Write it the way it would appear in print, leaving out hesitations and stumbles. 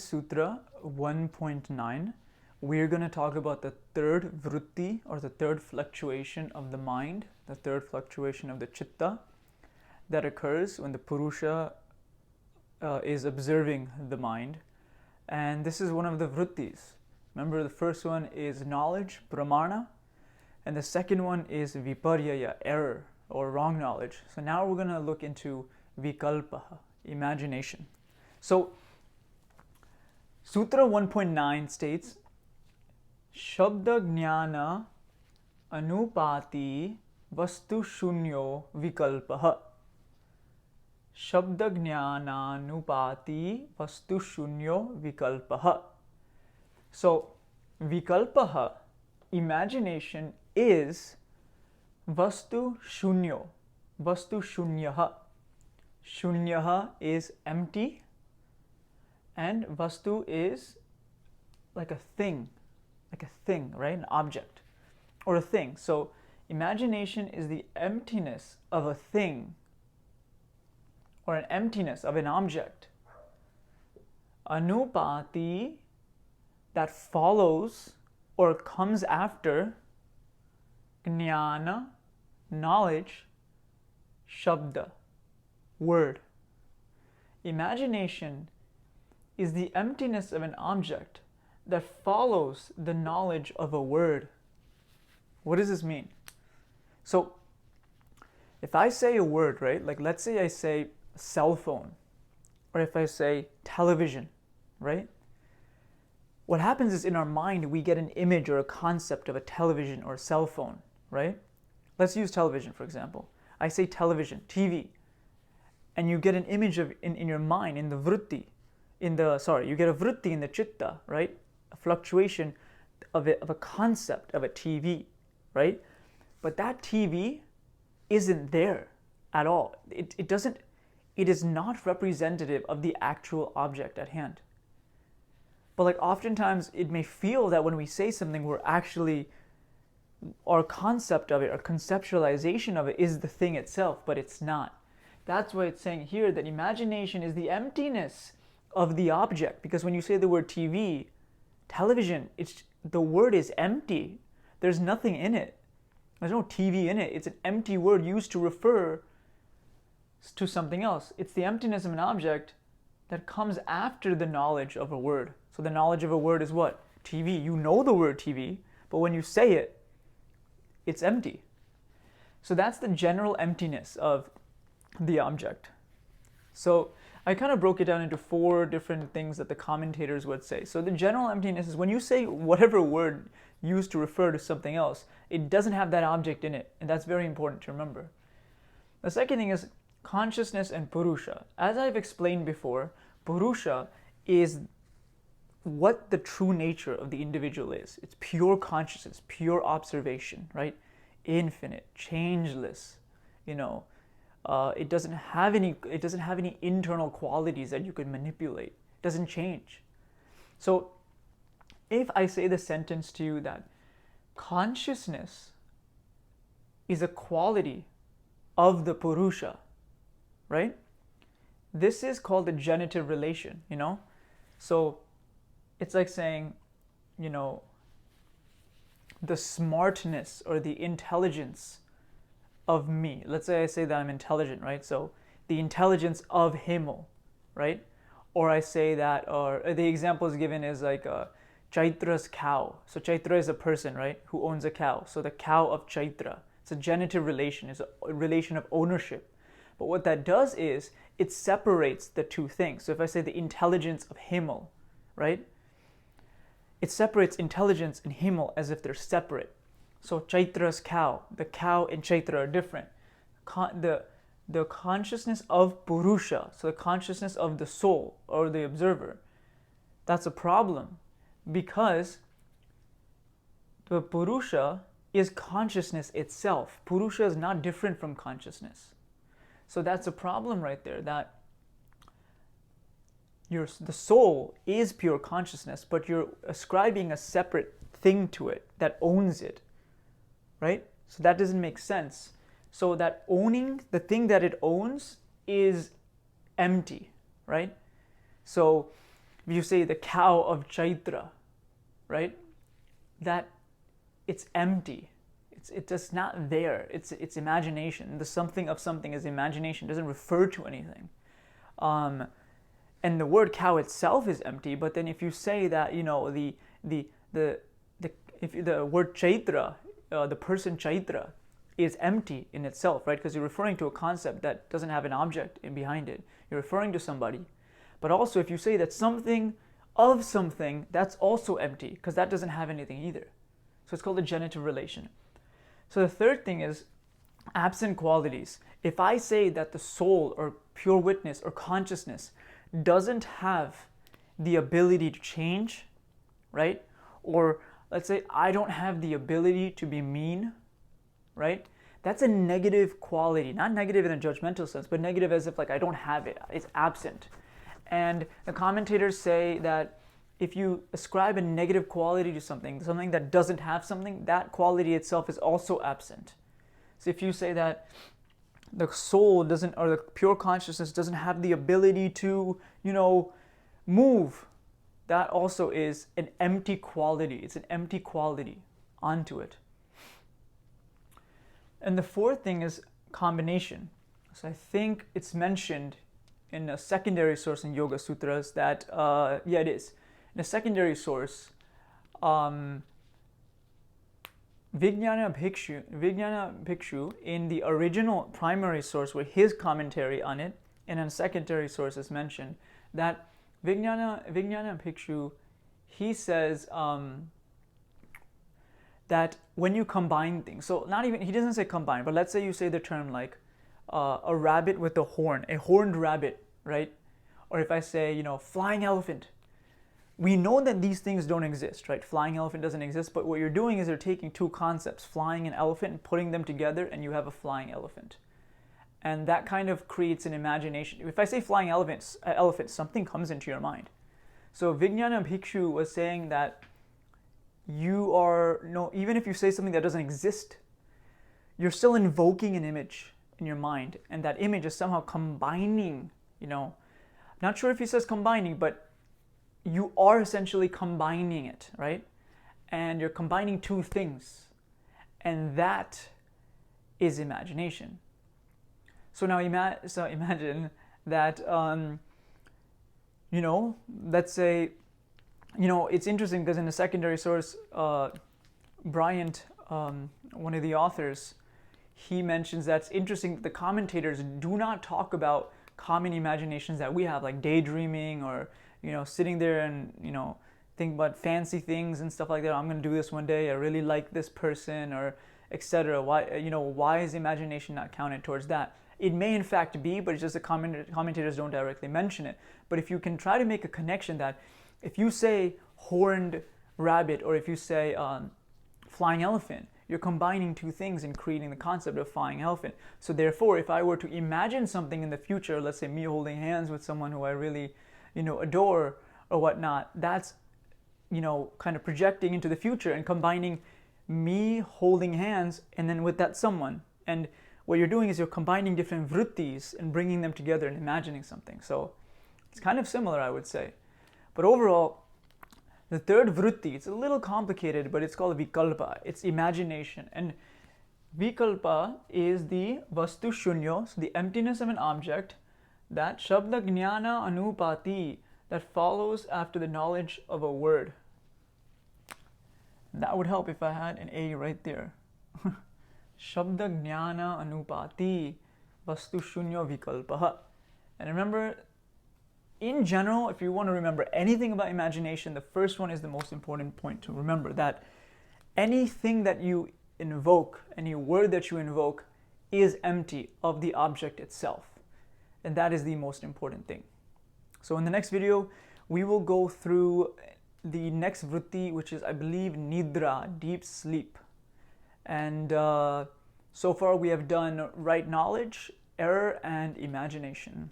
Sutra 1.9, we're going to talk about the third vritti, or the third fluctuation of the mind, the third fluctuation of the chitta that occurs when the Purusha is observing the mind. And this is one of the vrittis. Remember, the first one is knowledge, pramana, and the second one is viparyaya, error or wrong knowledge. So now we're going to look into vikalpa, imagination. So Sutra 1.9 states, Shabda Jnana Anupati Vastu Shunyo Vikalpaha. Shabda Jnana Anupati Vastu Shunyo Vikalpaha. So, Vikalpaha, imagination, is Vastu Shunyo. Vastu Shunyaha. Shunyaha is empty, and Vastu is like a thing, right? An object or a thing. So imagination is the emptiness of a thing or an emptiness of an object. Anupati, that follows or comes after jnana, knowledge, shabda, word. Imagination is the emptiness of an object that follows the knowledge of a word. What does this mean? So, if I say a word, right? Like, let's say I say cell phone, or if I say television, right? What happens is, in our mind, we get an image or a concept of a television or a cell phone, right? Let's use television, for example. I say television, TV, and you get an image of in your mind, in the vritti, you get a vritti in the chitta, right? A fluctuation of a concept of a TV, right? But that TV isn't there at all. It is not representative of the actual object at hand. But like, oftentimes it may feel that when we say something, we're actually, our concept of it, our conceptualization of it is the thing itself, but it's not. That's why it's saying here that imagination is the emptiness of the object, because when you say the word TV, television, the word is empty. There's nothing in it. There's no TV in it. It's an empty word used to refer to something else. It's the emptiness of an object that comes after the knowledge of a word. So the knowledge of a word is what? TV. You know the word TV, but when you say it, it's empty. So that's the general emptiness of the object. So I kind of broke it down into 4 different things that the commentators would say. So the general emptiness is when you say whatever word used to refer to something else, it doesn't have that object in it, and that's very important to remember. The second thing is consciousness and Purusha. As I've explained before, Purusha is what the true nature of the individual is. It's pure consciousness, pure observation, right? Infinite, changeless, it doesn't have any internal qualities that you could manipulate. It doesn't change. So if I say the sentence to you that consciousness is a quality of the Purusha, right? This is called the genitive relation, So it's like saying, the smartness or the intelligence of me. Let's say I say that I'm intelligent, right? So the intelligence of Himal, right? Or I say that, or the example is given is like Chaitra's cow. So Chaitra is a person, right, who owns a cow. So the cow of Chaitra. It's a genitive relation. It's a relation of ownership. But what that does is it separates the two things. So if I say the intelligence of Himal, right? It separates intelligence and Himal as if they're separate. So Chaitra's cow, the cow and Chaitra are different. The consciousness of Purusha, so the consciousness of the soul or the observer, that's a problem, because the Purusha is consciousness itself. Purusha is not different from consciousness. So that's a problem right there, that the soul is pure consciousness, but you're ascribing a separate thing to it that owns it, right? So that doesn't make sense. So that owning the thing that it owns is empty, right? So if you say the cow of Chaitra, right? That it's empty. It's just not there. It's imagination. The something of something is imagination. It doesn't refer to anything. And the word cow itself is empty. But then if you say that, you know, if the word Chaitra, the person Chaitra, is empty in itself, right? Because you're referring to a concept that doesn't have an object in behind it. You're referring to somebody. But also, if you say that something of something, that's also empty, because that doesn't have anything either. So it's called a genitive relation. So the third thing is absent qualities. If I say that the soul or pure witness or consciousness doesn't have the ability to change, right? Or let's say I don't have the ability to be mean, right? That's a negative quality, not negative in a judgmental sense, but negative as if like I don't have it, it's absent. And the commentators say that if you ascribe a negative quality to something, something that doesn't have something, that quality itself is also absent. So if you say that the soul doesn't, or the pure consciousness doesn't have the ability to, you know, move, that also is an empty quality. It's an empty quality onto it. And the fourth thing is combination. So I think it's mentioned in a secondary source in Yogasūtras that, it is. In a secondary source, Vijnana Bhikshu, in the original primary source with his commentary on it, and in a secondary source is mentioned, that Vijnana Bhikshu, he says that when you combine things, so not even, he doesn't say combine, but let's say you say the term like a rabbit with a horn, a horned rabbit, right? Or if I say, you know, flying elephant, we know that these things don't exist, right? Flying elephant doesn't exist, but what you're doing is you're taking two concepts, flying and elephant, and putting them together, and you have a flying elephant. And that kind of creates an imagination. If I say flying elephant, something comes into your mind. So Vijnana Bhikshu was saying that you are, even if you say something that doesn't exist, you're still invoking an image in your mind, and that image is somehow combining, not sure if he says combining, but you are essentially combining it, right? And you're combining two things, and that is imagination. So now imagine that, let's say, it's interesting because in the secondary source, Bryant, one of the authors, he mentions that it's interesting that the commentators do not talk about common imaginations that we have, like daydreaming or, sitting there and, think about fancy things and stuff like that. I'm going to do this one day. I really like this person, or etc. Why is imagination not counted towards that? It may in fact be, but it's just the commentators don't directly mention it. But if you can try to make a connection that if you say horned rabbit or if you say flying elephant, you're combining two things and creating the concept of flying elephant. So therefore, if I were to imagine something in the future, let's say me holding hands with someone who I really, adore or whatnot, that's, kind of projecting into the future and combining me holding hands and then with that someone. And what you're doing is you're combining different vrittis and bringing them together and imagining something. So it's kind of similar, I would say. But overall, the third vritti, it's a little complicated, but it's called Vikalpa. It's imagination. And Vikalpa is the vastu shunyo, so the emptiness of an object, that shabda jnana anupati, that follows after the knowledge of a word. That would help if I had an A right there. Shabda jnana anupati vastu shunyo vikalpaha. And remember, in general, if you want to remember anything about imagination, the first one is the most important point to remember, that anything that you invoke, any word that you invoke, is empty of the object itself. And that is the most important thing. So in the next video, we will go through the next vritti, which is, I believe, nidra, deep sleep. And so far we have done right knowledge, error, and imagination.